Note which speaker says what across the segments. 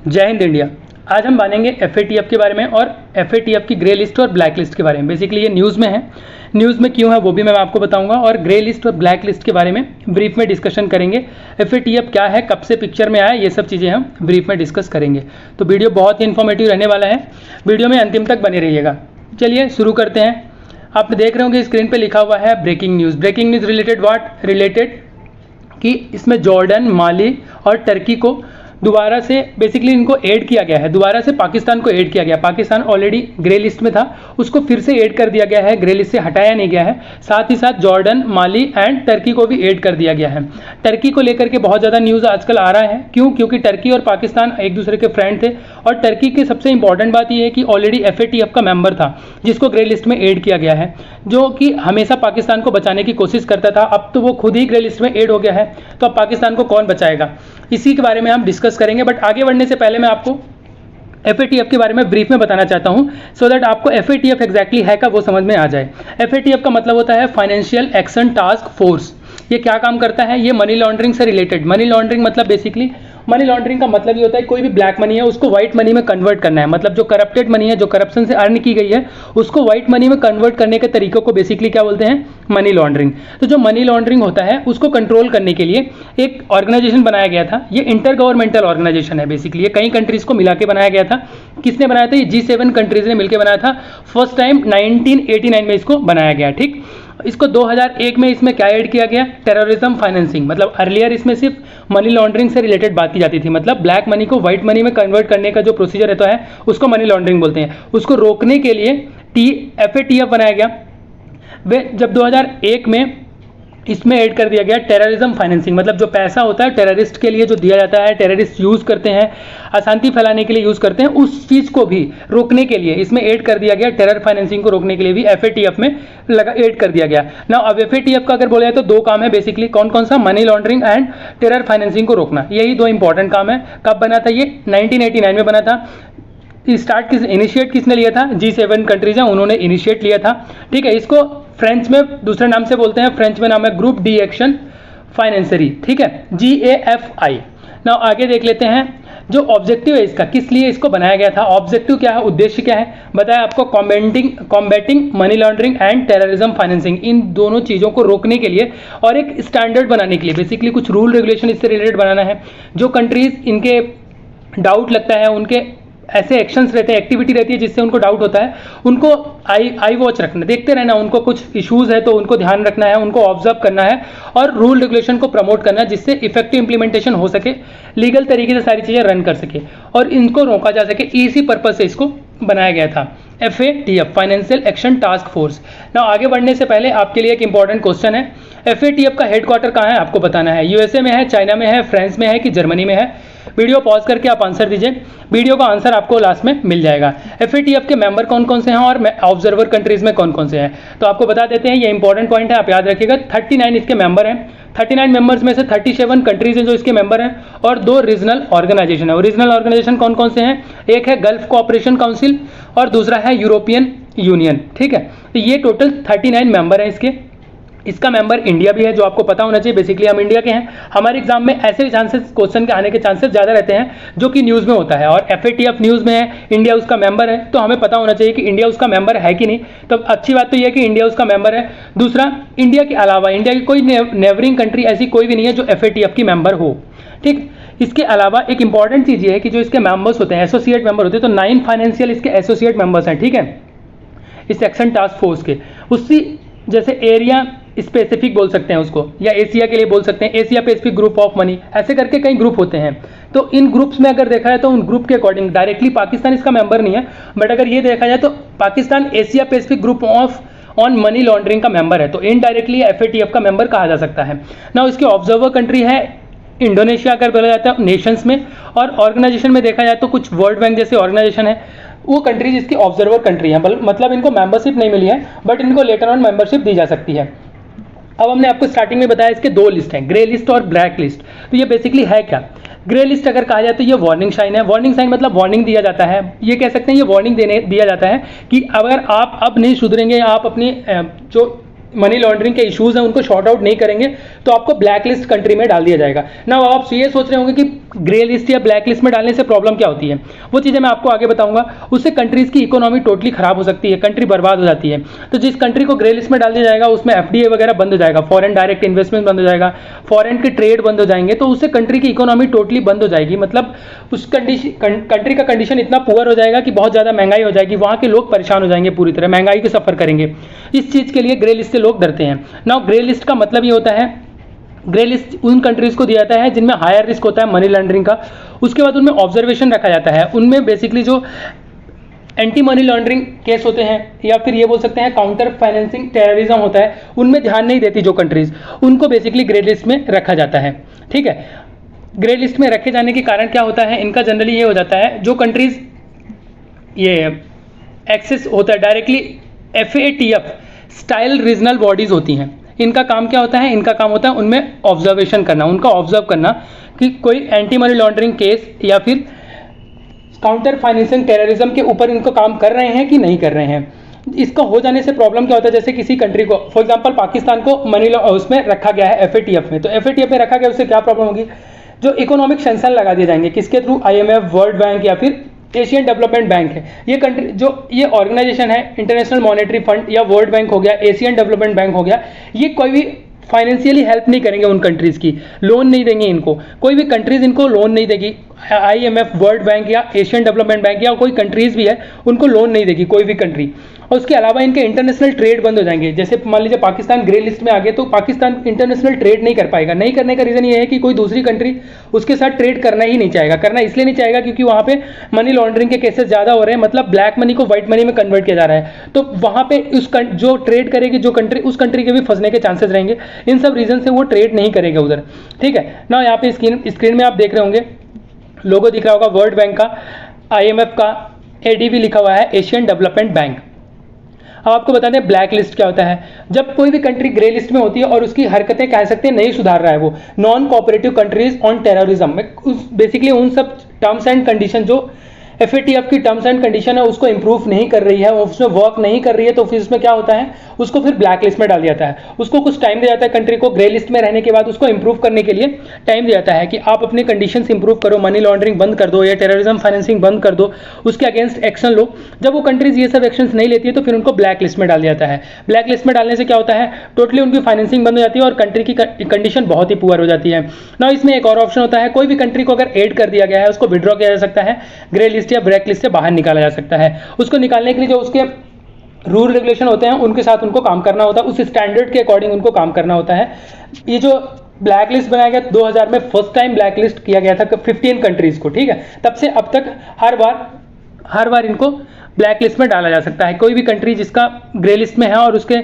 Speaker 1: जय हिंद इंडिया। आज हम जानेंगे एफएटीएफ के बारे में और एफएटीएफ की ग्रे लिस्ट और ब्लैक लिस्ट के बारे में। बेसिकली ये न्यूज़ में है, न्यूज़ में क्यों है वो भी मैं आपको बताऊंगा और ग्रे लिस्ट और ब्लैक लिस्ट के बारे में ब्रीफ में डिस्कशन करेंगे। एफएटीएफ क्या है, कब से पिक्चर में आया, ये सब चीज़ें हम ब्रीफ में डिस्कस करेंगे। तो वीडियो बहुत ही इन्फॉर्मेटिव रहने वाला है, वीडियो में अंतिम तक बने रहिएगा। चलिए शुरू करते हैं। आप देख रहे होंगे स्क्रीन पर लिखा हुआ है breaking news. Breaking news related what, related कि इसमें जॉर्डन, माली और टर्की को दोबारा से बेसिकली इनको ऐड किया गया है। दोबारा से पाकिस्तान को ऐड किया गया। पाकिस्तान ऑलरेडी ग्रे लिस्ट में था, उसको फिर से ऐड कर दिया गया है, ग्रे लिस्ट से हटाया नहीं गया है। साथ ही साथ जॉर्डन, माली एंड टर्की को भी ऐड कर दिया गया है। टर्की को लेकर के बहुत ज़्यादा न्यूज़ आजकल आ रहा है। क्यों? क्योंकि टर्की और पाकिस्तान एक दूसरे के फ्रेंड थे और टर्की की सबसे इंपॉर्टेंट बात यह है कि ऑलरेडी एफएटीएफ का मेंबर था जिसको ग्रे लिस्ट में ऐड किया गया है, जो कि हमेशा पाकिस्तान को बचाने की कोशिश करता था। अब तो वो खुद ही ग्रे लिस्ट में ऐड हो गया है, तो अब पाकिस्तान को कौन बचाएगा, इसी के बारे में हम डिस्कस करेंगे। बट आगे बढ़ने से पहले मैं आपको एफएटीएफ के बारे में ब्रीफ में बताना चाहता हूं, सो दैट आपको एफएटीएफ एग्जैक्टली है का वो समझ में आ जाए। एफएटीएफ का मतलब होता है फाइनेंशियल एक्शन टास्क फोर्स। ये क्या काम करता है? ये मनी लॉन्ड्रिंग से रिलेटेड। मनी लॉन्ड्रिंग मतलब बेसिकली मनी लॉन्ड्रिंग का मतलब ये होता है कोई भी ब्लैक मनी है उसको व्हाइट मनी में कन्वर्ट करना है। मतलब जो करप्टेड मनी है, जो करप्शन से अर्न की गई है, उसको व्हाइट मनी में कन्वर्ट करने के तरीकों को बेसिकली क्या बोलते हैं? Money laundering. तो जो मनी लॉन्ड्रिंग होता है उसको कंट्रोल करने के लिए एक ऑर्गेनाइजेशन बनाया गया था। ये इंटर गवर्नमेंटल ऑर्गेनाइजेशन है। बेसिकली ये कई कंट्रीज को मिला के बनाया गया था। किसने बनाया था? ये G7 कंट्रीज ने मिलकर बनाया था। फर्स्ट टाइम 1989 में इसको बनाया गया। ठीक, इसको 2001 में इसमें क्या ऐड किया गया? Terrorism financing. मतलब अर्लियर इसमें सिर्फ मनी लॉन्ड्रिंग से रिलेटेड बात की जाती थी। मतलब ब्लैक मनी को व्हाइट मनी में कन्वर्ट करने का जो प्रोसीजर रहता है उसको मनी लॉन्ड्रिंग बोलते हैं। उसको रोकने के लिए एफएटीएफ बनाया गया। वे जब 2001 में इसमें ऐड कर दिया गया टेररिज्म फाइनेंसिंग। मतलब जो पैसा होता है टेररिस्ट के लिए जो दिया जाता है, टेररिस्ट यूज़ करते हैं, अशांति फैलाने के लिए यूज़ करते हैं, उस चीज़ को भी रोकने के लिए इसमें ऐड कर दिया गया। टेरर फाइनेंसिंग को रोकने के लिए भी एफएटीएफ में ऐड कर दिया गया ना। अब एफएटीएफ का अगर बोला जाए तो दो काम है बेसिकली। कौन कौन सा? Money laundering and terror financing को रोकना। यही दो इंपॉर्टेंट काम है। कब बना था ये? 1989 में बना था। इनिशिएट किसने लिया था? G7 कंट्रीज हैं, उन्होंने इनिशिएट लिया था। ठीक है, इसको फ्रेंच में दूसरे नाम से बोलते हैं। फ्रेंच में नाम है ग्रुप डी एक्शन फाइनेंसरी। ठीक है, GAFI। ना आगे देख लेते हैं जो ऑब्जेक्टिव है इसका, किस लिए इसको बनाया गया था। ऑब्जेक्टिव क्या है, उद्देश्य क्या है बताया आपको? Combating money laundering and terrorism financing, इन दोनों चीज़ों को रोकने के लिए और एक स्टैंडर्ड बनाने के लिए। बेसिकली कुछ रूल रेगुलेशन इससे रिलेटेड बनाना है। जो कंट्रीज इनके डाउट लगता है, उनके ऐसे एक्शंस रहते हैं, एक्टिविटी रहती है जिससे उनको डाउट होता है, उनको आई वॉच रखना, देखते रहना। उनको कुछ इश्यूज है तो उनको ध्यान रखना है, उनको ऑब्जर्व करना है और रूल रेगुलेशन को प्रमोट करना है जिससे इफेक्टिव इंप्लीमेंटेशन हो सके, लीगल तरीके से सारी चीज़ें रन कर सके और इनको रोका जा सके। इसी पर्पज से इसको बनाया गया था FATF, financial action task force. ना आगे बढ़ने से पहले आपके लिए एक इंपॉर्टेंट क्वेश्चन है, एफएटीएफ का हेडक्वार्टर कहाँ है आपको बताना है। यूएसए में है, चाइना में है, फ्रांस में है कि जर्मनी में है? वीडियो पॉज करके आप आंसर दीजिए, वीडियो का आंसर आपको लास्ट में मिल जाएगा। एफएटीएफ के मेंबर कौन कौन से हैं और ऑब्जर्वर कंट्रीज में कौन कौन से हैं, तो आपको बता देते हैं। ये इंपॉर्टेंट पॉइंट है, आप याद रखिएगा। 39 इसके मेंबर हैं। 39 मेंबर्स में से 37 कंट्रीज हैं जो इसके मेंबर हैं और 2 रीजनल ऑर्गेनाइजेशन है। ओरिजिनल ऑर्गेनाइजेशन कौन कौन से हैं? एक है गल्फ कोऑपरेशन काउंसिल और दूसरा है यूरोपियन यूनियन। ठीक है, तो ये टोटल 39 मेंबर हैं इसके। इसका मेंबर इंडिया भी है, जो आपको पता होना चाहिए। बेसिकली हम इंडिया के हैं। हमारे एग्जाम में ऐसे चांसेस, क्वेश्चन के आने के चांसेस ज़्यादा रहते हैं जो कि न्यूज़ में होता है और एफएटीएफ न्यूज़ में है, इंडिया उसका मेंबर है, तो हमें पता होना चाहिए कि इंडिया उसका मेंबर है कि नहीं। तो अच्छी बात तो यह है कि इंडिया उसका मेंबर है। दूसरा, इंडिया के अलावा इंडिया की कोई नेबरिंग कंट्री ऐसी कोई भी नहीं है जो एफएटीएफ की मेंबर हो। ठीक, इसके अलावा एक इंपॉर्टेंट चीज़ ये है कि जो इसके मेंबर्स होते हैं, एसोसिएट मेंबर होते हैं, तो 9 फाइनेंशियल इसके एसोसिएट मेंबर्स हैं। ठीक है, इस एक्शन टास्क फोर्स के उसी जैसे एरिया स्पेसिफिक बोल सकते हैं उसको, या एशिया के लिए बोल सकते हैं Asia Pacific group of money, ऐसे करके कई ग्रुप होते हैं। तो इन ग्रुप्स में अगर देखा जाए तो उन ग्रुप के अकॉर्डिंग डायरेक्टली पाकिस्तान इसका मेंबर नहीं है, बट अगर ये देखा जाए तो Pakistan Asia Pacific group of on money laundering का मेंबर है, तो इनडायरेक्टली एफएटीएफ का मेंबर कहा जा सकता है ना। इसके ऑब्जर्वर कंट्री है इंडोनेशिया अगर बोला जाता है नेशंस में, और ऑर्गेनाइजेशन में देखा जाए तो कुछ वर्ल्ड बैंक जैसे ऑर्गेनाइजेशन है, वो कंट्रीज इसकी ऑब्जर्वर कंट्री है। मतलब इनको मेंबरशिप नहीं मिली है, बट इनको लेटर ऑन मेंबरशिप दी जा सकती है। अब हमने आपको स्टार्टिंग में बताया इसके 2 लिस्ट हैं, ग्रे लिस्ट और ब्लैक लिस्ट। तो ये बेसिकली है क्या? ग्रे लिस्ट अगर कहा जाए तो ये वार्निंग साइन है। वार्निंग साइन मतलब वार्निंग दिया जाता है, ये कह सकते हैं ये वार्निंग दिया जाता है कि अगर आप अब नहीं सुधरेंगे, आप अपनी जो मनी लॉन्ड्रिंग के इश्यूज हैं उनको शॉर्ट आउट नहीं करेंगे तो आपको ब्लैक लिस्ट कंट्री में डाल दिया जाएगा ना। आप ये सोच रहे होंगे कि ग्रे लिस्ट या ब्लैक लिस्ट में डालने से प्रॉब्लम क्या होती है, वो चीज़ें मैं आपको आगे बताऊंगा। उससे कंट्रीज की इकोनॉमी टोटली खराब हो सकती है, कंट्री बर्बाद हो जाती है। तो जिस कंट्री को ग्रे लिस्ट में डाल दिया जाएगा उसमें FDI वगैरह बंद हो जाएगा, फॉरेन डायरेक्ट इन्वेस्टमेंट बंद हो जाएगा, फॉरेन के ट्रेड बंद हो जाएंगे, तो उससे कंट्री की इकोनॉमी टोटली बंद हो जाएगी। मतलब उस कंट्री का कंडीशन इतना पुअर हो जाएगा कि बहुत ज़्यादा महंगाई हो जाएगी, वहाँ के लोग परेशान हो जाएंगे, पूरी तरह महंगाई के सफ़र करेंगे। इस चीज़ के लिए ग्रे लिस्ट से लोग डरते हैं। नाउ ग्रे लिस्ट का मतलब ये होता है, ग्रे लिस्ट उन कंट्रीज को दिया जाता है जिनमें हायर रिस्क होता है मनी लॉन्ड्रिंग का। उसके बाद उनमें ऑब्जर्वेशन रखा जाता है, उनमें बेसिकली जो एंटी मनी लॉन्ड्रिंग केस होते हैं या फिर ये बोल सकते हैं काउंटर फाइनेंसिंग टेररिज्म होता है, उनमें ध्यान नहीं देती जो कंट्रीज, उनको बेसिकली ग्रे लिस्ट में रखा जाता है। ठीक है, ग्रे लिस्ट में रखे जाने के कारण क्या होता है, इनका जनरली ये हो जाता है, जो कंट्रीज ये एक्सेस होता है directly FATF style regional bodies होती हैं, इनका काम क्या होता है, इनका काम होता है उनमें ऑब्जर्वेशन करना, उनका ऑब्जर्व करना कि कोई एंटी मनी लॉन्ड्रिंग केस या फिर काउंटर फाइनेंसिंग टेररिज्म के ऊपर इनको काम कर रहे हैं कि नहीं कर रहे हैं। इसका हो जाने से प्रॉब्लम क्या होता है, जैसे किसी कंट्री को फॉर एग्जांपल पाकिस्तान को मनी उसमें रखा गया है FATF में, तो FATF में रखा गया, उससे क्या प्रॉब्लम होगी, जो इकोनॉमिक सैंक्शन लगा दिए जाएंगे, किसके थ्रू, IMF, वर्ल्ड बैंक या फिर एशियन डेवलपमेंट बैंक है। ये कंट्री जो ये ऑर्गेनाइजेशन है, इंटरनेशनल मॉनेटरी फंड या वर्ल्ड बैंक हो गया, एशियन डेवलपमेंट बैंक हो गया, ये कोई भी फाइनेंशियली हेल्प नहीं करेंगे उन कंट्रीज़ की, लोन नहीं देंगे इनको, कोई भी कंट्रीज़ इनको लोन नहीं देगी। IMF, वर्ल्ड बैंक या एशियन डेवलपमेंट बैंक या कोई कंट्रीज़ भी है उनको लोन नहीं देगी कोई भी कंट्री। और उसके अलावा इनके इंटरनेशनल ट्रेड बंद हो जाएंगे। जैसे मान लीजिए पाकिस्तान ग्रे लिस्ट में आ गए तो पाकिस्तान इंटरनेशनल ट्रेड नहीं कर पाएगा। नहीं करने का रीज़न ये है कि कोई दूसरी कंट्री उसके साथ ट्रेड करना ही नहीं चाहेगा। करना इसलिए नहीं चाहेगा क्योंकि वहाँ पे मनी लॉन्ड्रिंग के केसेस ज़्यादा हो रहे हैं, मतलब ब्लैक मनी को व्हाइट मनी में कन्वर्ट किया जा रहा है। तो वहाँ पे जो ट्रेड करेगी जो कंट्री, उस कंट्री के भी फंसने के चांसेस रहेंगे। इन सब रीज़न से वो ट्रेड नहीं करेगा उधर। ठीक है ना, यहाँ पे स्क्रीन में आप देख रहे होंगे, लोगो दिख रहा होगा वर्ल्ड बैंक का, IMF का, ADB लिखा हुआ है, एशियन डेवलपमेंट बैंक। अब आपको बता दें ब्लैक लिस्ट क्या होता है। जब कोई भी कंट्री ग्रे लिस्ट में होती है और उसकी हरकतें कह सकते हैं नहीं सुधार रहा है, वो non cooperative countries on terrorism में बेसिकली उन सब टर्म्स एंड कंडीशन जो FATF की टर्म्स एंड कंडीशन है उसको इंप्रूव नहीं कर रही है, उसमें वर्क नहीं कर रही है, तो फिर उसमें क्या होता है, उसको फिर ब्लैक लिस्ट में डाल दिया जाता है। उसको कुछ टाइम दिया जाता है कंट्री को, ग्रे लिस्ट में रहने के बाद उसको इंप्रूव करने के लिए टाइम दिया जाता है कि आप अपने कंडीशंस इंप्रूव करो, मनी लॉन्ड्रिंग बंद कर दो या टेररिज्म फाइनेंसिंग बंद कर दो, उसके अगेंस्ट एक्शन लो। जब वो कंट्रीज ये सब एक्शंस नहीं लेती है तो फिर उनको ब्लैक लिस्ट में डाल दिया जाता है। ब्लैक लिस्ट में डालने से क्या होता है, टोटली उनकी फाइनेंसिंग बंद हो जाती है और कंट्री की कंडीशन बहुत ही पुअर हो जाती है ना। इसमें एक और ऑप्शन होता है, कोई भी कंट्री को अगर एड कर दिया गया है उसको विड्रॉ किया जा सकता है, ग्रे लिस्ट या ब्लैक लिस्ट से बाहर निकाला जा सकता है। उसको निकालने के लिए जो उसके रूल रेगुलेशन होते हैं उनके साथ उनको काम करना होता है, उस स्टैंडर्ड के अकॉर्डिंग उनको काम करना होता है। ये जो ब्लैक लिस्ट बनाया गया 2000 में फर्स्ट टाइम ब्लैक लिस्ट किया गया था 15 कंट्रीज को। ठीक है, तब से अब तक हर बार इनको ब्लैक लिस्ट में डाला जा सकता है। कोई भी कंट्री जिसका ग्रे लिस्ट में है और उसके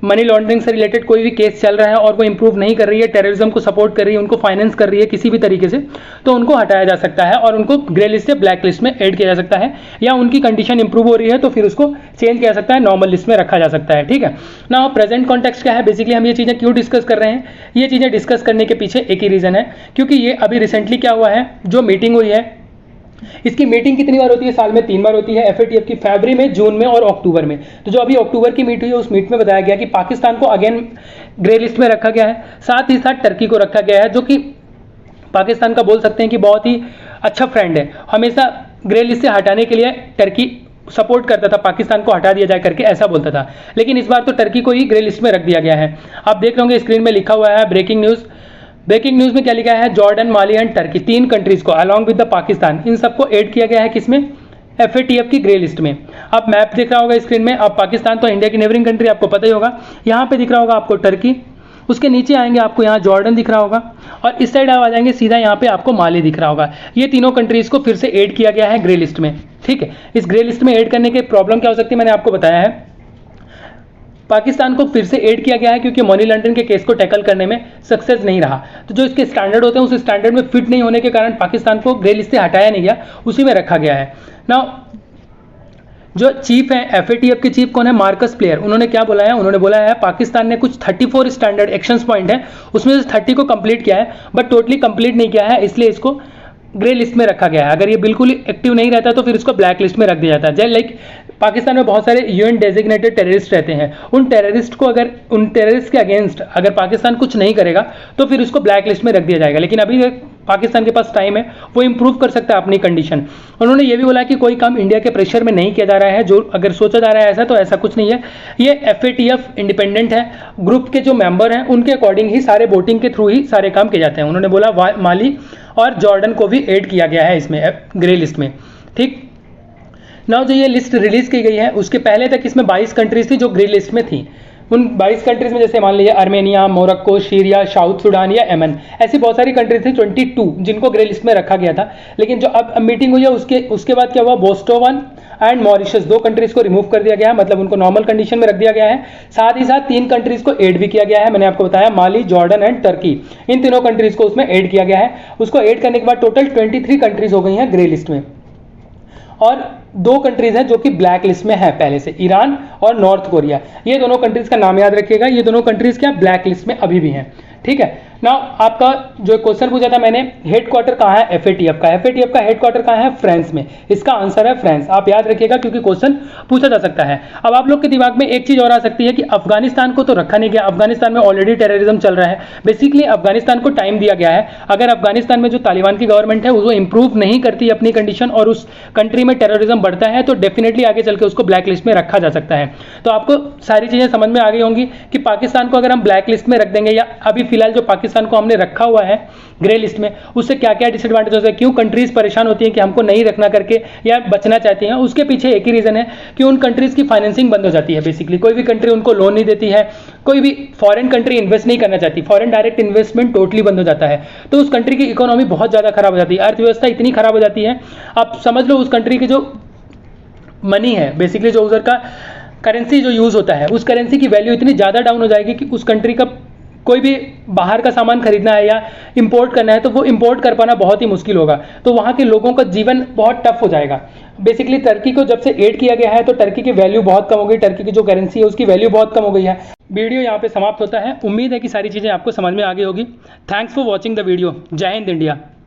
Speaker 1: मनी लॉन्ड्रिंग से रिलेटेड कोई भी केस चल रहा है और वो इंप्रूव नहीं कर रही है, टेररिज्म को सपोर्ट कर रही है, उनको फाइनेंस कर रही है किसी भी तरीके से, तो उनको हटाया जा सकता है और उनको ग्रे लिस्ट से ब्लैक लिस्ट में ऐड किया जा सकता है। या उनकी कंडीशन इंप्रूव हो रही है तो फिर उसको चेंज किया जा सकता है, नॉर्मल लिस्ट में रखा जा सकता है। ठीक है ना, प्रेजेंट कॉन्टेक्स्ट क्या है, बेसिकली हम ये चीज़ें क्यों डिस्कस कर रहे हैं, ये चीज़ें डिस्कस करने के पीछे एक ही रीज़न है, क्योंकि ये अभी रिसेंटली क्या हुआ है, जो मीटिंग हुई है, इसकी मीटिंग कितनी बार होती है, साल में 3 बार होती है FATF की, फरवरी में, जून में और अक्टूबर में। तो जो अभी अक्टूबर की मीट हुई है उस मीट में बताया गया कि पाकिस्तान को अगेन ग्रे लिस्ट में रखा गया है, साथ ही साथ टर्की को रखा गया है, जो कि पाकिस्तान का बोल सकते हैं कि बहुत ही अच्छा फ्रेंड है। हमेशा ग्रे लिस्ट से हटाने के लिए टर्की सपोर्ट करता था, पाकिस्तान को हटा दिया जाए करके ऐसा बोलता था, लेकिन इस बार तो टर्की को ही ग्रे लिस्ट में रख दिया गया है। आप देख रहे होंगे स्क्रीन में लिखा हुआ है ब्रेकिंग न्यूज़। ब्रेकिंग न्यूज़ में क्या लिखा है, Jordan, Mali and Turkey, 3 countries को अलॉन्ग विद द पाकिस्तान, इन सबको ऐड किया गया है किसमें, FATF की ग्रे लिस्ट में। आप मैप दिख रहा होगा स्क्रीन में, अब पाकिस्तान तो इंडिया की नेबरिंग कंट्री आपको पता ही होगा, यहाँ पे दिख रहा होगा आपको टर्की, उसके नीचे आएंगे आपको यहाँ जॉर्डन दिख रहा होगा और इस साइड आप आ जाएंगे सीधा यहाँ पे आपको माली दिख रहा होगा। ये तीनों कंट्रीज को फिर से ऐड किया गया है ग्रे लिस्ट में। ठीक है, इस ग्रे लिस्ट में ऐड करने के प्रॉब्लम क्या हो सकती है, मैंने आपको बताया है। पाकिस्तान को फिर से ऐड किया गया है क्योंकि मनी लॉन्ड्रिंग के केस को टैकल करने में सक्सेस नहीं रहा, तो जो इसके स्टैंडर्ड होते हैं उस स्टैंडर्ड में फिट नहीं होने के कारण पाकिस्तान को ग्रे लिस्ट से हटाया नहीं गया, उसी में रखा गया है ना। जो चीफ है FATF के चीफ कौन है, मार्कस प्लेयर, उन्होंने क्या बोला है, उन्होंने बोला है पाकिस्तान ने कुछ 34 स्टैंडर्ड एक्शंस पॉइंट है, उसमें से 30 को कंप्लीट किया है बट टोटली कंप्लीट नहीं किया है, इसलिए इसको ग्रे लिस्ट में रखा गया है। अगर ये बिल्कुल ही एक्टिव नहीं रहता तो फिर इसको ब्लैक लिस्ट में रख दिया जाता है। जैसे लाइक पाकिस्तान में बहुत सारे यूएन डेजिग्नेटेड टेररिस्ट रहते हैं, उन टेररिस्ट को अगर उन टेररिस्ट के अगेंस्ट अगर पाकिस्तान कुछ नहीं करेगा तो फिर उसको ब्लैक लिस्ट में रख दिया जाएगा। लेकिन अभी पाकिस्तान के पास टाइम है, वो इंप्रूव कर सकता है अपनी कंडीशन। उन्होंने ये भी बोला कि कोई काम इंडिया के प्रेशर में नहीं किया जा रहा है, जो अगर सोचा जा रहा है ऐसा तो ऐसा कुछ नहीं है। ये FATF इंडिपेंडेंट है, ग्रुप के जो मेंबर हैं उनके अकॉर्डिंग ही सारे वोटिंग के थ्रू ही सारे काम किए जाते हैं। उन्होंने बोला माली और जॉर्डन को भी ऐड किया गया है इसमें ग्रे लिस्ट में। ठीक नाउ जो ये लिस्ट रिलीज की गई है उसके पहले तक इसमें 22 कंट्रीज थी जो ग्रे लिस्ट में थी। उन 22 कंट्रीज में जैसे मान लीजिए Armenia, Morocco, Syria, south Sudan या यमन, ऐसी बहुत सारी कंट्रीज थी 22 जिनको ग्रे लिस्ट में रखा गया था। लेकिन जो अब मीटिंग हुई है उसके बाद क्या हुआ, बोस्टोवन एंड मॉरिशस 2 कंट्रीज को रिमूव कर दिया गया है, मतलब उनको नॉर्मल कंडीशन में रख दिया गया है। साथ ही साथ 3 कंट्रीज को ऐड भी किया गया है। मैंने आपको बताया माली, जॉर्डन एंड टर्की, इन तीनों कंट्रीज को उसमें ऐड किया गया है। उसको ऐड करने के बाद टोटल 23 कंट्रीज हो गई हैं ग्रे लिस्ट में। और 2 कंट्रीज हैं जो कि ब्लैक लिस्ट में है पहले से, ईरान और नॉर्थ कोरिया। ये दोनों कंट्रीज का नाम याद रखिएगा, ये दोनों कंट्रीज क्या ब्लैक लिस्ट में अभी भी हैं। ठीक है ना। आपका जो क्वेश्चन पूछा था मैंने, हेडक्वार्टर कहाँ है FATF का, FATF का हेडक्वार्टर कहाँ है, फ्रांस में। इसका आंसर है फ्रांस। आप याद रखिएगा क्योंकि क्वेश्चन पूछा जा सकता है। अब आप लोग के दिमाग में एक चीज और आ सकती है कि अफगानिस्तान को तो रखा नहीं गया, अफगानिस्तान में ऑलरेडी टेररिज्म चल रहा है। बेसिकली अफगानिस्तान को टाइम दिया गया है। अगर अफगानिस्तान में जो तालिबान की गवर्नमेंट है वो इंप्रूव नहीं करती अपनी कंडीशन और उस कंट्री में टेररिज्म बढ़ता है तो डेफिनेटली आगे चल के उसको ब्लैक लिस्ट में रखा जा सकता है। तो आपको सारी चीजें समझ में आ गई होंगी कि पाकिस्तान को अगर हम ब्लैक लिस्ट में रख देंगे या अभी फिलहाल जो पाकिस्तान को हमने रखा हुआ है ग्रे लिस्ट में, उससे क्या क्या डिसएडवांटेज होता है, क्यों कंट्रीज परेशान होती हैं कि हमको नहीं रखना करके या बचना चाहती हैं। उसके पीछे एक ही रीजन है कि उन कंट्रीज की फाइनेंसिंग बंद हो जाती है। बेसिकली कोई भी कंट्री उनको लोन नहीं देती है, कोई भी फॉरेन कंट्री इन्वेस्ट नहीं करना चाहती, फॉरेन डायरेक्ट इन्वेस्टमेंट टोटली बंद हो जाता है। तो उस कंट्री की इकोनॉमी बहुत ज्यादा खराब हो जाती है, अर्थव्यवस्था इतनी खराब हो जाती है। आप समझ लो उस कंट्री की जो मनी है, बेसिकली जो उधर का करेंसी जो यूज होता है, उस करेंसी की वैल्यू इतनी ज्यादा डाउन हो जाएगी कि उस कंट्री का कोई भी बाहर का सामान खरीदना है या इंपोर्ट करना है तो वो इंपोर्ट कर पाना बहुत ही मुश्किल होगा। तो वहाँ के लोगों का जीवन बहुत टफ हो जाएगा। बेसिकली टर्की को जब से ऐड किया गया है तो टर्की की वैल्यू बहुत कम हो गई, टर्की की जो करेंसी है उसकी वैल्यू बहुत कम हो गई है। वीडियो यहाँ पे समाप्त होता है। उम्मीद है कि सारी चीज़ें आपको समझ में आ गई होगी। Thanks for watching the video. जय हिंद इंडिया।